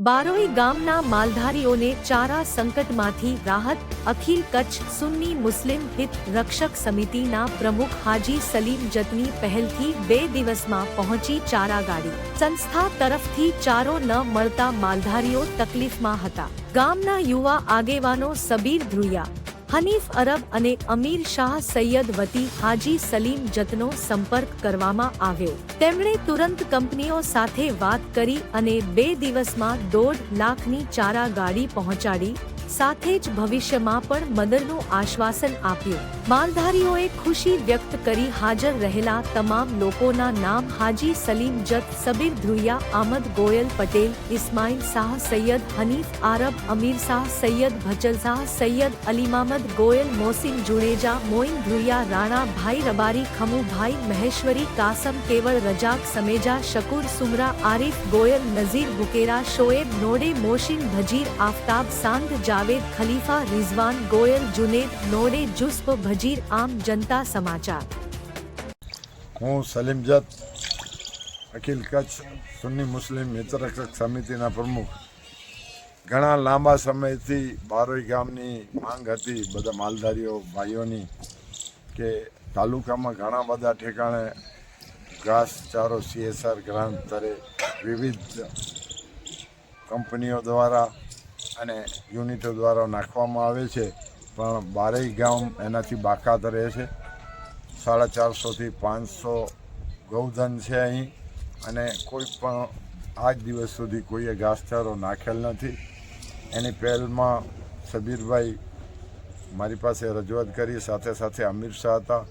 બારોઈ ગામના માલધારીઓને ચારા સંકટમાંથી રાહત. અખિલ કચ્છ સુન્ની મુસ્લિમ હિત રક્ષક સમિતિના પ્રમુખ હાજી સલીમ જતની પહેલથી 2 દિવસમાં પહોંચી ચારા ગાડી. સંસ્થા તરફથી ચારો ન મળતા માલધારીઓ તકલીફમાં હતા. ગામના યુવા આગેવાનો સબીર ધ્રુયા, હનીફ અરબ અને અમીર શાહ સૈયદ વતી હાજી સલીમ જતનો સંપર્ક કરવામાં આવ્યો. તેમણે તુરંત કંપનીઓ સાથે વાત કરી અને 2 દિવસમાં 1.5 લાખની ચારા ગાડી પહોંચાડી. સાથે જ ભવિષ્યમાં પણ મદદનું આશ્વાસન આપ્યું. માલધારીઓએ ખુશી વ્યક્ત કરી. હાજર રહેલા તમામ લોકોના નામ હાજી સલીમ જત, સબીર ધ્રુયા, આમદ ગોયલ પટેલ, ઇસ્માઇલ શાહ સૈયદ, હનીફ આરબ, અમીર શાહ સૈયદ, ભચલ શાહ સૈયદ, અલીમામદ ગોયલ, મોસીન જુણેજા, મોઇન ધ્રુયા, રાણા ભાઈ રબારી, ખમુભાઈ મહેશ્વરી, કાસમ કેવળ, રજાક સમેજા, શકુર સુમરા, આરિફ ગોયલ, નઝીર બુકેરા, શોએબ નોડે, મોશિન ભજીર, આફતાબ સાંધ, જાવેદ ખલીફા, રિઝવાન ગોયલ, જુનેદ નોડે, જુસ્પ ભજીર. આમ જનતા સમાચાર. હું સલીમ જત, અખિલ કચ્છ સુન્ની મુસ્લિમ હિત રક્ષક સમિતિના પ્રમુખ. ઘણા લાંબા સમયથી બારોઈ ગામની માંગ હતી બધા માલધારીઓ ભાઈઓની કે તાલુકામાં ઘણા બધા ઠેકાણે ઘાસચારો CSR ગ્રાન્ટ તરે વિવિધ કંપનીઓ દ્વારા અને યુનિટો દ્વારા નાખવામાં આવે છે, પણ બારોઈ ગામ એનાથી બાકાત રહે છે. 450 થી 500 ગૌધન છે અહીં, અને કોઈ પણ આજ દિવસ સુધી કોઈએ ઘાસચારો નાખેલ નથી. એની પહેલમાં સબીરભાઈ મારી પાસે રજૂઆત કરી, સાથે સાથે અમીર શાહ હતા,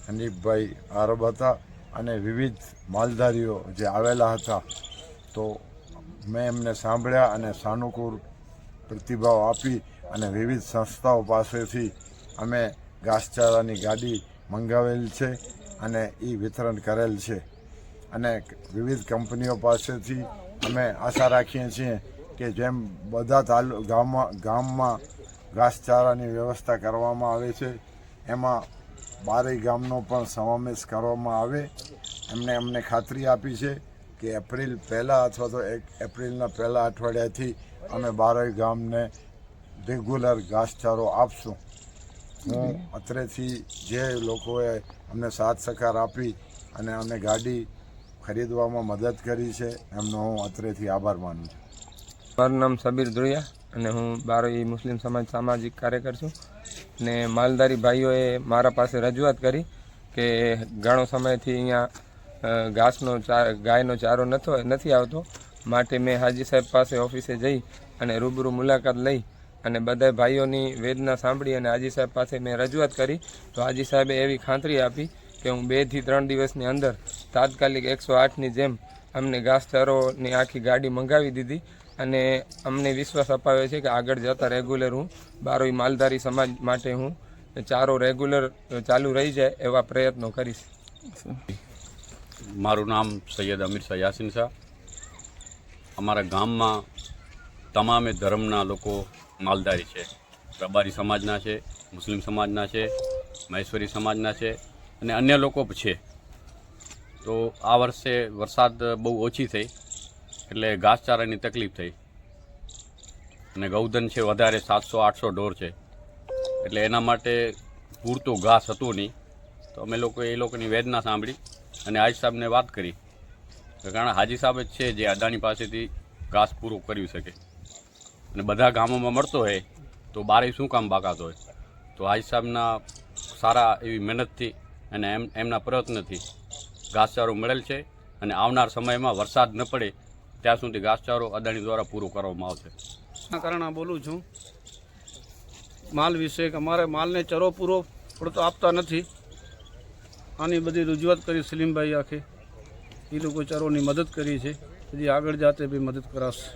હનીફભાઈ આરબ હતા અને વિવિધ માલધારીઓ જે આવેલા હતા. તો મેં એમને સાંભળ્યા અને સાનુકૂળ પ્રતિભાવ આપી અને વિવિધ સંસ્થાઓ પાસેથી અમે ઘાસચારાની ગાડી મંગાવેલ છે અને એ વિતરણ કરેલ છે. અને વિવિધ કંપનીઓ પાસેથી અમે આશા રાખીએ છીએ કે જેમ બધા ગામમાં ઘાસચારાની વ્યવસ્થા કરવામાં આવે છે, એમાં બારોઈ ગામનો પણ સમાવેશ કરવામાં આવે. અમને ખાતરી આપી છે કે એપ્રિલ પહેલાં અથવા તો એપ્રિલના પહેલા અઠવાડિયાથી અમે બારોઈ ગામને રેગ્યુલર ઘાસચારો આપશું. હું અત્રેથી જે લોકોએ અમને સાથ સહકાર આપી અને અમને ગાડી ખરીદવામાં મદદ કરી છે, એમનો હું અત્રેથી આભાર માનું છું. મારું નામ સબીર ધ્રુયા અને હું બારોઈ મુસ્લિમ સમાજ સામાજિક કાર્યકર છું. ને માલધારી ભાઈઓએ મારા પાસે રજૂઆત કરી કે ઘણો સમયથી અહીંયા ગાયનો ચારો નથી આવતો, માટે મેં હાજી સાહેબ પાસે ઓફિસે જઈ અને રૂબરૂ મુલાકાત લઈ અને બધા ભાઈઓની વેદના સાંભળી અને હાજી સાહેબ પાસે મેં રજૂઆત કરી. તો હાજી સાહેબે એવી ખાતરી આપી કે હું 2 થી 3 દિવસની અંદર તાત્કાલિક 108ની જેમ અમને ઘાસચારોની આખી ગાડી મંગાવી દીધી. અને અમને વિશ્વાસ અપાવ્યો છે કે આગળ જતાં રેગ્યુલર હું બારોઈ માલધારી સમાજ માટે હું ચારો રેગ્યુલર ચાલુ રહી જાય એવા પ્રયત્નો કરીશ. મારું નામ સૈયદ અમીર શાહ યાસીન શાહ. અમારા ગામમાં તમામે ધર્મના લોકો માલધારી છે. રબારી સમાજના છે, મુસ્લિમ સમાજના છે, મહેશ્વરી સમાજના છે અને અન્ય લોકો છે. તો આ વર્ષે વરસાદ બહુ ઓછી થઈ એટલે ઘાસચારાની તકલીફ થઈ અને ગૌધન છે વધારે 700-800 ઢોર છે, એટલે એના માટે પૂરતું ઘાસ હતું નહીં. તો અમે લોકોએ એ લોકોની વેદના સાંભળી અને હાજી સાહેબને વાત કરી, કારણ હાજી સાહેબ જ છે જે અદાણી પાસેથી ઘાસ પૂરું કરી શકે અને બધા ગામોમાં મળતો હોય તો બારે શું કામ બાકાત હોય. તો હાજી સાહેબના સારા એવી મહેનતથી અને એમના પ્રયત્નથી ઘાસચારો મળેલ છે અને આવનાર સમયમાં વરસાદ ન પડે ત્યાં સુધી ઘાસચારો અદાણી દ્વારા પૂરો કરવામાં આવશે. કારણે બોલું છું માલ વિશે કે અમારે માલને ચરો પૂરો પડતો આપતા નથી. આની બધી રજૂઆત કરી સલીમભાઈ આખે, એ લોકો ચરોની મદદ કરી છે, હજી આગળ જાતે બી મદદ કરાશે.